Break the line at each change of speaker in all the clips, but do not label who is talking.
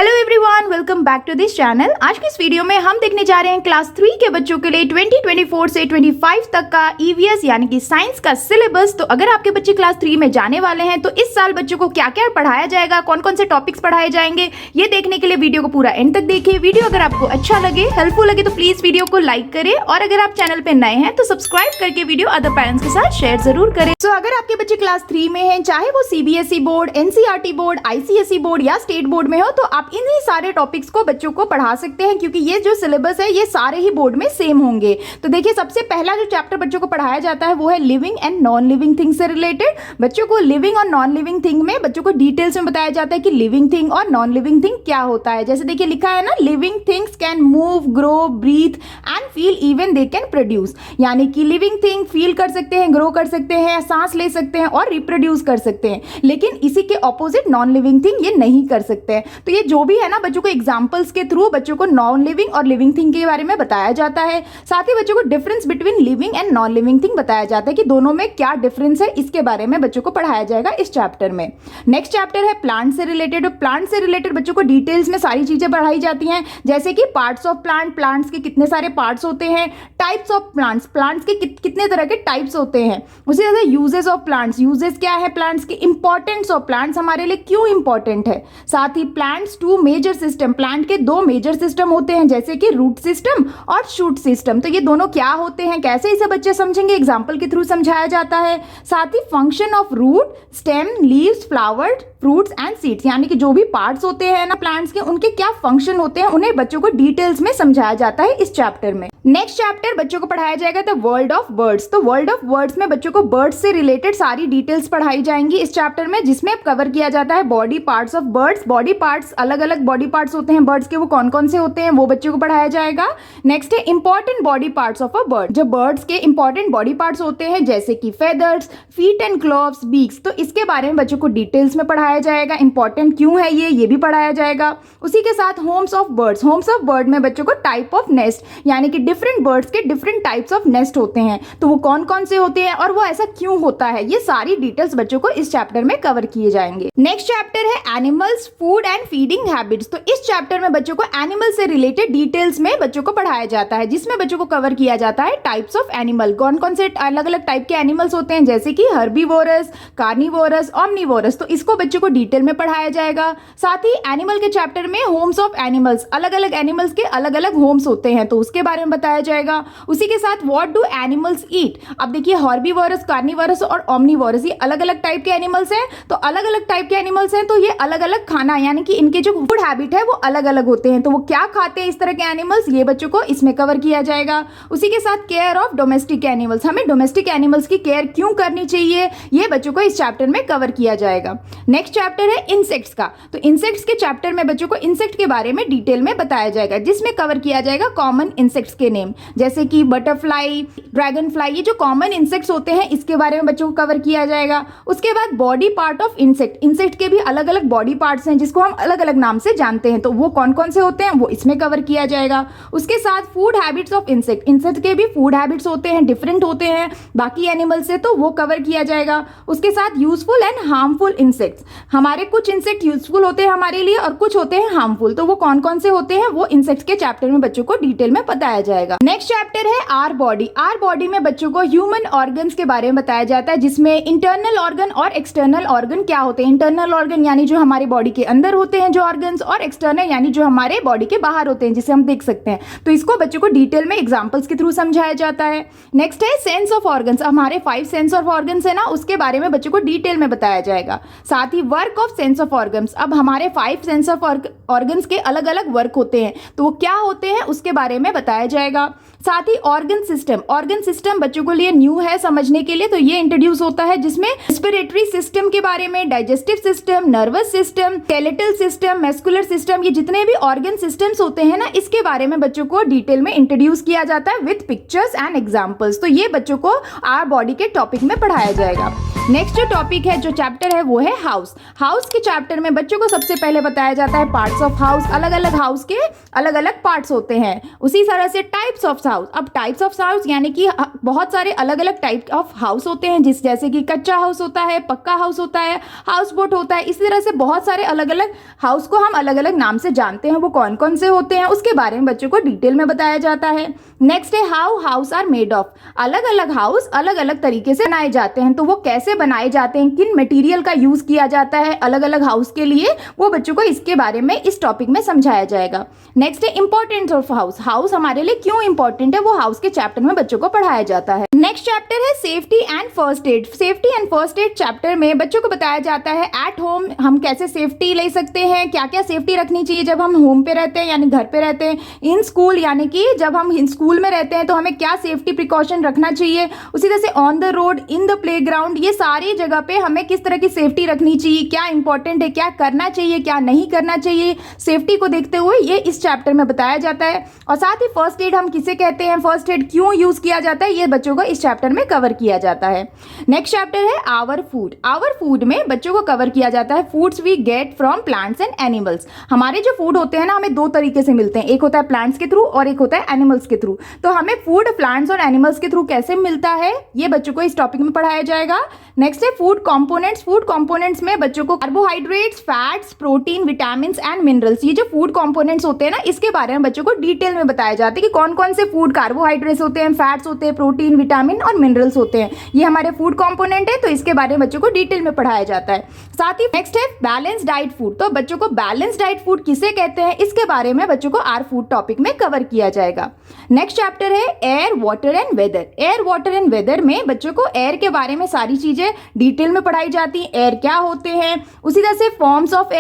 Hello everyone, welcome back to this channel. आज की इस वीडियो में हम देखने जा रहे हैं क्लास 3 के बच्चों के लिए 2024 से 25 तक का ईवीएस यानी कि साइंस का सिलेबस। तो अगर आपके बच्चे क्लास 3 में जाने वाले हैं तो इस साल बच्चों को क्या क्या पढ़ाया जाएगा, कौन कौन से टॉपिक्स पढ़ाए जाएंगे, ये देखने के लिए वीडियो को पूरा एंड तक देखिए। वीडियो अगर आपको अच्छा लगे, हेल्पफुल लगे तो प्लीज वीडियो को लाइक करें और अगर आप चैनल पे नए हैं तो सब्सक्राइब करके वीडियो अदर पेरेंट्स के साथ शेयर जरूर करें। तो अगर आपके बच्चे क्लास 3 में हैं, चाहे वो CBSE board, NCERT board, ICSE board या स्टेट बोर्ड में हो, तो आप इन्हीं सारे टॉपिक्स को बच्चों को पढ़ा सकते हैं क्योंकि ये जो सिलेबस है ये सारे ही बोर्ड में सेम होंगे। तो देखिए, सबसे पहला जो चैप्टर बच्चों को पढ़ाया जाता है वो है living and non living thing से रिलेटेड। बच्चों को लिविंग और नॉन लिविंग थिंग में बच्चों को डिटेल्स में बताया जाता है कि लिविंग थिंग और नॉन लिविंग थिंग क्या होता है। जैसे देखिए लिखा है ना, living things can move, grow, breathe and feel, even they can produce. यानी कि लिविंग थिंग फील कर सकते हैं, ग्रो कर सकते हैं, सांस ले सकते हैं और रिप्रोड्यूस कर सकते हैं, लेकिन इसी के ऑपोजिट नॉन लिविंग थिंग ये नहीं कर सकते हैं। तो ये जो भी है ना, बच्चों को एग्जांपल्स के थ्रू बच्चों को नॉन लिविंग और लिविंग थिंग के बारे में बताया जाता है। साथ ही बच्चों को difference between living and non living thing बताया जाता है कि दोनों में क्या डिफरेंस है, इसके बारे में बच्चों को पढ़ाया जाएगा इस चैप्टर में। नेक्स्ट चैप्टर है प्लांट से रिलेटेड। प्लांट से रिलेटेड बच्चों को डिटेल्स में सारी चीजें पढ़ाई जाती हैं, जैसे कि पार्ट्स ऑफ प्लांट, प्लांट्स के कितने सारे पार्ट्स होते हैं, टाइप्स ऑफ प्लांट्स, प्लांट्स के कितने तरह के टाइप्स होते हैं, उसी तरह यूजेस ऑफ प्लांट्स, यूजेस क्या है प्लांट्स के, इंपॉर्टेंस ऑफ प्लांट्स हमारे लिए क्यों इंपॉर्टेंट है। साथ ही plants two major system, plant के दो मेजर सिस्टम होते हैं जैसे कि रूट सिस्टम और शूट सिस्टम। तो ये दोनों क्या होते हैं, कैसे इसे बच्चे समझेंगे, एग्जाम्पल के थ्रू समझाया जाता है। साथ ही function of root, stem, leaves, flowers, fruits and seeds, यानी कि जो भी पार्ट्स होते हैं ना प्लांट्स के, उनके क्या फंक्शन होते हैं, उन्हें बच्चों को डिटेल्स में समझाया जाता है इस चैप्टर में। नेक्स्ट चैप्टर बच्चों को पढ़ाया जाएगा द वर्ल्ड ऑफ बर्ड्स। तो वर्ल्ड ऑफ बर्ड्स में बच्चों को बर्ड्स से रिलेटेड सारी डिटेल्स पढ़ाई जाएंगी इस चैप्टर में, जिसमें कवर किया जाता है body parts of birds. Body parts, अलग अलग बॉडी पार्ट्स होते हैं बर्ड्स के, वो कौन कौन से होते हैं वो बच्चों को पढ़ाया जाएगा। नेक्स्ट है important body parts of a bird. जो बर्ड्स के इंपॉर्टेंट बॉडी पार्ट्स होते हैं जैसे कि feathers, feet and cloves, beaks, तो इसके बारे में बच्चों को डिटेल्स में पढ़ाया जाएगा। इंपॉर्टेंट क्यों है ये भी पढ़ाया जाएगा। उसी के साथ Holmes of birds, Holmes of bird में बच्चों को टाइप ऑफ नेस्ट, यानी कि डिफरेंट बर्ड्स के डिफरेंट टाइप्स ऑफ नेस्ट होते हैं, तो वो कौन कौन से होते हैं और वो ऐसा क्यों होता है, ये सारी डिटेल्स बच्चों को इस चैप्टर में कवर किए जाएंगे। नेक्स्ट चैप्टर है animals, food and feeding habits. तो इस चैप्टर में बच्चों को एनिमल से रिलेटेड डिटेल्स में बच्चों को पढ़ाया जाता है, जिसमें बच्चों को कवर किया जाता है टाइप्स ऑफ एनिमल, कौन कौन से अलग अलग टाइप के एनिमल्स होते हैं जैसे कि हर्बीवोरस, कार्निवोरस, ओमनीवोरस, तो इसको बच्चों को डिटेल में पढ़ाया जाएगा। साथ ही एनिमल के चैप्टर में होम्स ऑफ एनिमल्स, अलग अलग एनिमल्स के अलग अलग होम्स होते हैं, तो उसके बारे में बताया जाएगा। उसी के साथ व्हाट डू एनिमल्स ईट। अब देखिए हर्बीवोरस, कार्निवोरस और ओमनीवोरस ये अलग अलग टाइप के एनिमल्स हैं, तो अलग अलग टाइप के एनिमल्स हैं तो ये अलग अलग खाना, यानी कि इनके जो फूड हैबिट है वो अलग अलग होते हैं, तो वो क्या खाते हैं इस तरह के एनिमल्स, ये बच्चों को इसमें कवर किया जाएगा। उसी के साथ केयर ऑफ डोमेस्टिक एनिमल्स, हमें डोमेस्टिक एनिमल्स की केयर क्यों करनी चाहिए, ये बच्चों को इस चैप्टर में कवर किया जाएगा। नेक्स्ट चैप्टर है इंसेक्ट्स का। तो इंसेक्ट्स के चैप्टर में बच्चों को इंसेक्ट के बारे में डिटेल में बताया जाएगा, जिसमें कवर किया जाएगा कॉमन इंसेक्ट्स के नेम जैसे कि बटरफ्लाई, ड्रैगन फ्लाई, ये जो कॉमन इंसेक्ट्स होते हैं इसके बारे में बच्चों को कवर किया जाएगा। उसके बाद body part of insect, insect के भी अलग अलग बॉडी पार्ट्स हैं जिसको हम अलग अलग नाम से जानते हैं, तो वो कौन कौन से होते हैं वो इसमें कवर किया जाएगा। उसके साथ food habits of insect, insect के भी फूड हैबिट्स होते हैं, डिफरेंट होते हैं बाकी एनिमल से, तो वो कवर किया जाएगा। उसके साथ यूजफुल एंड हार्मफुल इंसेक्ट्स, हमारे कुछ इंसेक्ट यूजफुल होते हैं हमारे लिए और कुछ होते हैं हार्मफुल, तो वो कौन कौन से होते हैं वो इंसेक्ट्स के चैप्टर में बच्चों को डिटेल में बताया जाएगा। नेक्स्ट चैप्टर है आर बॉडी। आर बॉडी में बच्चों को ह्यूमन ऑर्गन्स के बारे में बताया जाता है, जिसमें इंटरनल ऑर्गन और एक्सटर्नल ऑर्गन क्या होते हैं। इंटरनल ऑर्गन यानी जो हमारे बॉडी के अंदर होते हैं जो ऑर्गन्स, और एक्सटर्नल यानी जो हमारे बॉडी के बाहर होते हैं जिसे हम देख सकते हैं, तो इसको बच्चों को डिटेल में एग्जांपल्स के थ्रू समझाया जाता है। नेक्स्ट है सेंस ऑफ ऑर्गन्स, हमारे 5 सेंस ऑफ ऑर्गन्स है ना, उसके बारे में बच्चों को डिटेल में बताया जाएगा। साथ ही work of sense of organs, अब हमारे 5 सेंस ऑफ ऑर्गन्स के अलग अलग वर्क होते हैं, तो वो क्या होते हैं उसके बारे में बताया जाएगा। साथ ही ऑर्गन सिस्टम, ऑर्गन सिस्टम बच्चों को लिए न्यू है समझने के लिए, तो ये इंट्रोड्यूस होता है जिसमें रेस्पिरेटरी सिस्टम के बारे में, digestive system, nervous system, skeletal system, muscular system, ये जितने भी ऑर्गन सिस्टम्स होते हैं ना, इसके बारे में बच्चों को डिटेल में इंट्रोड्यूस किया जाता है विद पिक्चर्स एंड एग्जांपल्स, तो ये बच्चों को आवर बॉडी के टॉपिक में पढ़ाया जाएगा। नेक्स्ट जो टॉपिक है, जो चैप्टर है वो है हाउस। हाउस के चैप्टर में बच्चों को सबसे पहले बताया जाता है पार्ट्स ऑफ हाउस, अलग अलग हाउस के अलग अलग पार्ट्स होते हैं। उसी तरह से टाइप्स ऑफ हाउस, अब टाइप्स ऑफ हाउस यानी कि बहुत सारे अलग अलग टाइप ऑफ हाउस होते हैं, जैसे कि कच्चा हाउस होता है, पक्का हाउस होता है, हाउस बोट होता है। इसी तरह से बहुत सारे अलग अलग हाउस को हम अलग अलग नाम से जानते हैं। वो कौन कौन से होते हैं उसके बारे में बच्चों को डिटेल में बताया जाता है। नेक्स्ट है how house are made of, अलग अलग हाउस अलग अलग तरीके से बनाए जाते हैं, तो वो कैसे बनाए जाते हैं, किन मटेरियल का यूज किया जाता है अलग अलग हाउस के लिए, वो बच्चों को इसके बारे में इस टॉपिक में समझाया जाएगा। नेक्स्ट है इंपॉर्टेंस ऑफ हाउस, हाउस हमारे लिए क्यों इंपॉर्टेंट है वो हाउस के चैप्टर में बच्चों को पढ़ाया जाता है। नेक्स्ट चैप्टर है safety and first aid. Safety and first aid chapter में बच्चों को बताया जाता है एट होम हम कैसे सेफ्टी ले सकते हैं, क्या क्या सेफ्टी रखनी चाहिए जब हम होम पे रहते हैं यानी घर पे रहते हैं, इन स्कूल यानी कि जब हम स्कूल में रहते हैं तो हमें क्या सेफ्टी प्रिकॉशन रखना चाहिए, उसी तरह से on the road, in the playground, ये सारी जगह पे हमें किस तरह की सेफ्टी रखनी चाहिए, क्या इंपॉर्टेंट है, क्या करना चाहिए, क्या नहीं करना चाहिए, सेफ्टी को देखते हुए ये इस चैप्टर में बताया जाता है। और साथ ही फर्स्ट एड हम किसे कहते हैं, फर्स्ट एड क्यों यूज किया जाता है, ये बच्चों को इस चैप्टर में कवर किया जाता है। नेक्स्ट चैप्टर है आवर फूड। आवर फूड में बच्चों को कवर किया जाता है foods we get from plants and animals. हमारे जो फूड होते हैं ना हमें दो तरीके से मिलते हैं, एक होता है प्लांट्स के थ्रू और एक होता है एनिमल्स के थ्रू। तो हमें फूड प्लांट्स और एनिमल्स के थ्रू कैसे मिलता है ये बच्चों को इस टॉपिक में पढ़ाया जाएगा। नेक्स्ट है फूड कंपोनेंट्स। फूड कंपोनेंट्स में बच्चों को carbohydrates, fats, protein, vitamins and minerals, ये जो फूड कंपोनेंट्स होते हैं ना इसके बारे में बच्चों को डिटेल में बताया जाता है कि कौन कौन से फूड कार्बोहाइड्रेट्स होते हैं, फैट्स होते हैं, प्रोटीन, विटामिन और मिनरल्स होते हैं, ये हमारे फूड कंपोनेंट है, तो इसके बारे में बच्चों को डिटेल में पढ़ाया जाता है। साथ ही नेक्स्ट है बैलेंस डाइट फूड। तो बच्चों को बैलेंस डाइट फूड किसे कहते हैं इसके बारे में बच्चों को आर फूड टॉपिक में कवर किया जाएगा। नेक्स्ट चैप्टर है air, water and weather. Air, water and weather में बच्चों को एयर के बारे में सारी चीजें डिटेल में पढ़ाई जाती हैं, एयर क्या होते हैं, उसी तरह से फॉर्म्स ऑफ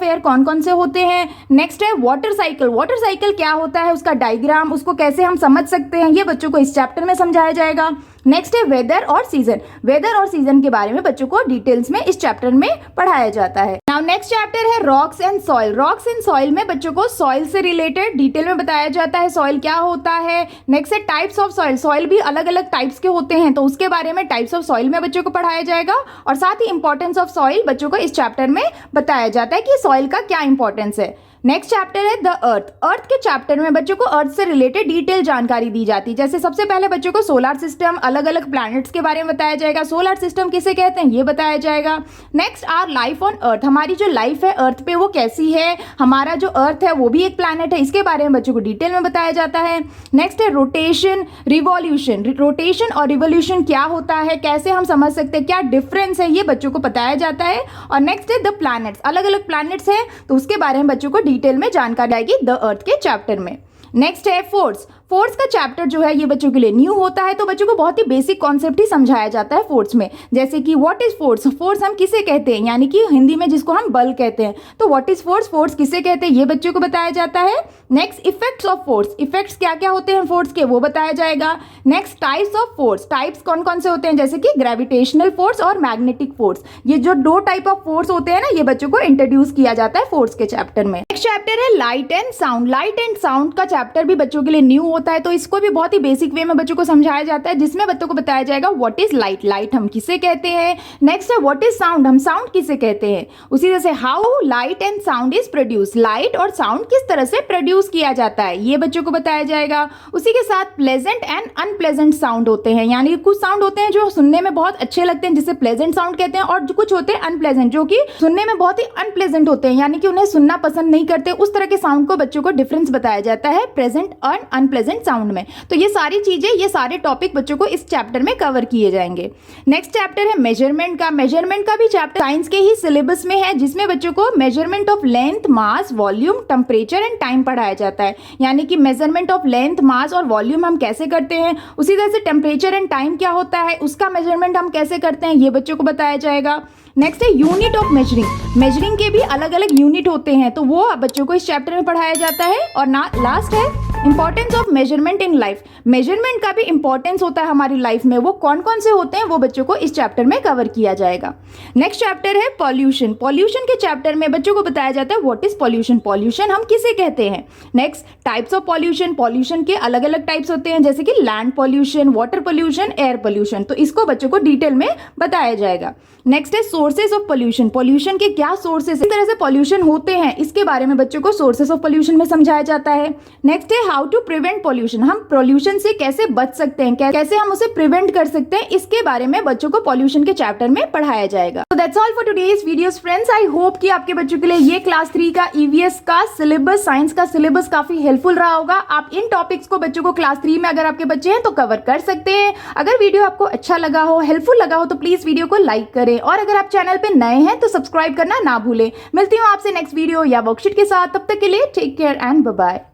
एयर कौन कौन से होते हैं। नेक्स्ट है वाटर साइकिल। वाटर साइकिल क्या होता है, उसका डायग्राम, उसको कैसे हम समझ सकते हैं, ये बच्चों को इस चैप्टर में समझाया जाएगा। नेक्स्ट है वेदर और सीजन। वेदर और सीजन के बारे में बच्चों को डिटेल्स में इस चैप्टर में पढ़ाया जाता है। नाउ नेक्स्ट चैप्टर है rocks and soil. Rocks and soil में बच्चों को सॉइल से रिलेटेड डिटेल में बताया जाता है, सॉइल क्या होता है। नेक्स्ट है टाइप्स ऑफ सॉइल। सॉइल भी अलग अलग टाइप्स के होते हैं, तो उसके बारे में टाइप्स ऑफ सॉइल में बच्चों को पढ़ाया जाएगा। और साथ ही इंपॉर्टेंस ऑफ सॉइल बच्चों को इस चैप्टर में बताया जाता है कि सॉइल का क्या इंपॉर्टेंस है। नेक्स्ट चैप्टर है द अर्थ। अर्थ के चैप्टर में बच्चों को अर्थ से रिलेटेड डिटेल जानकारी दी जाती है। जैसे सबसे पहले बच्चों को सोलर सिस्टम, अलग अलग प्लैनेट्स के बारे में बताया जाएगा, सोलर सिस्टम किसे कहते हैं ये बताया जाएगा। Next our life on earth. हमारी जो लाइफ है अर्थ पे वो कैसी है, हमारा जो अर्थ है वो भी एक प्लैनेट है, इसके बारे में बच्चों को डिटेल में बताया जाता है। नेक्स्ट है रोटेशन, रिवॉल्यूशन। रोटेशन और रिवॉल्यूशन क्या होता है, कैसे हम समझ सकते हैं, क्या डिफरेंस है, ये बच्चों को बताया जाता है। और नेक्स्ट है द प्लैनेट्स। अलग अलग प्लैनेट्स है तो उसके बारे में बच्चों को डिटेल में जानकारी आएगी द अर्थ के चैप्टर में। नेक्स्ट है फोर्स। फोर्स का चैप्टर जो है ये बच्चों के लिए न्यू होता है, तो बच्चों को बहुत ही बेसिक कॉन्सेप्ट ही समझाया जाता है फोर्स में। जैसे कि व्हाट इज फोर्स, फोर्स हम किसे कहते हैं, यानी कि हिंदी में जिसको हम बल कहते हैं, तो व्हाट इज फोर्स, फोर्स किसे कहते हैं ये बच्चों को बताया जाता है। Next effects of force. Effects क्या क्या होते हैं फोर्स के वो बताया जाएगा। Next types of force. Types कौन कौन से होते हैं, जैसे कि ग्रेविटेशनल फोर्स और मैग्नेटिक फोर्स, ये जो दो टाइप ऑफ फोर्स होते हैं ना ये बच्चों को इंट्रोड्यूस किया जाता है फोर्स के चैप्टर में। नेक्स्ट चैप्टर है light and sound. Light and sound का चैप्टर भी बच्चों के लिए न्यू होता है, तो इसको भी बहुत ही बेसिक वे में बच्चों को समझाया जाता है, जिसमें बच्चों को बताया जाएगा व्हाट इज लाइट, लाइट हम किसे कहते हैं। नेक्स्ट है व्हाट इज साउंड, हम साउंड किसे कहते हैं। उसी तरह से how light and sound is produce, light और साउंड किस तरह से प्रोड्यूस किया जाता है ये बच्चों को बताया जाएगा। उसी के साथ प्लेजेंट एंड अनप्लेजेंट साउंड होते हैं, यानी कुछ साउंड होते हैं जो सुनने में बहुत अच्छे लगते हैं जिसे प्लेजेंट साउंड कहते हैं, और कुछ होते हैं अनप्लेजेंट जो कि सुनने में बहुत ही अनप्लेजेंट होते हैं, यानी कि उन्हें सुनना पसंद नहीं करते। उस तरह के साउंड को बच्चों को डिफरेंस बताया जाता है प्रेजेंट और अनप्लेजेंट साउंड में। तो ये सारी चीजें, ये सारे टॉपिक बच्चों को इस चैप्टर में कवर किए जाएंगे। नेक्स्ट चैप्टर है मेजरमेंट का। मेजरमेंट का भी चैप्टर साइंस के ही सिलेबस में है, जिसमें बच्चों को measurement of length, mass, volume, temperature and time पढ़ाया जाता है, यानी कि मेजरमेंट ऑफ लेंथ, मास और वॉल्यूम हम कैसे करते हैं, उसी तरह से टेम्परेचर एंड टाइम क्या होता है, उसका मेजरमेंट हम कैसे करते हैं ये बच्चों को बताया जाएगा। नेक्स्ट है यूनिट ऑफ मेजरिंग। मेजरिंग के भी अलग अलग यूनिट होते हैं, तो वो बच्चों को इस चैप्टर में पढ़ाया जाता है। और ना लास्ट है importance of measurement in life. Measurement का भी इंपॉर्टेंस होता है हमारी लाइफ में, वो कौन कौन से होते हैं वो बच्चों को इस चैप्टर में कवर किया जाएगा। नेक्स्ट चैप्टर है पॉल्यूशन। पॉल्यूशन के चैप्टर में बच्चों को बताया जाता है व्हाट इज पॉल्यूशन, पॉल्यूशन हम किसे कहते हैं। Next types of pollution, pollution के अलग अलग टाइप्स होते हैं जैसे कि land pollution, water pollution, air pollution, तो इसको बच्चों को डिटेल में बताया जाएगा। नेक्स्ट है सोर्सेज ऑफ पॉल्यूशन, पॉल्यूशन के क्या सोर्सेज, इस तरह से पॉल्यूशन होते हैं इसके बारे में बच्चों को सोर्सेज ऑफ पॉल्यूशन में समझाया जाता है। नेक्स्ट है हाउ टू प्रिवेंट पॉल्यूशन, हम पॉल्यूशन से कैसे बच सकते हैं, कैसे हम उसे प्रिवेंट कर सकते हैं, इसके बारे में बच्चों को पॉल्यूशन के चैप्टर में पढ़ाया जाएगा। So that's all for today's videos friends. I hope कि आपके बच्चों के लिए ये क्लास 3 का ईवीएस का सिलेबस, साइंस का सिलेबस काफी हेल्पफुल रहा होगा। आप इन टॉपिक्स को बच्चों को क्लास 3 में अगर आपके बच्चे हैं तो कवर कर सकते हैं। अगर वीडियो आपको अच्छा लगा हो, हेल्पफुल लगा हो तो प्लीज वीडियो को लाइक करें, और अगर आप चैनल पे नए हैं तो सब्सक्राइब करना ना भूलें। मिलती हूँ आपसे नेक्स्ट वीडियो या वर्कशीट के साथ, तब तक के लिए take care and bye bye.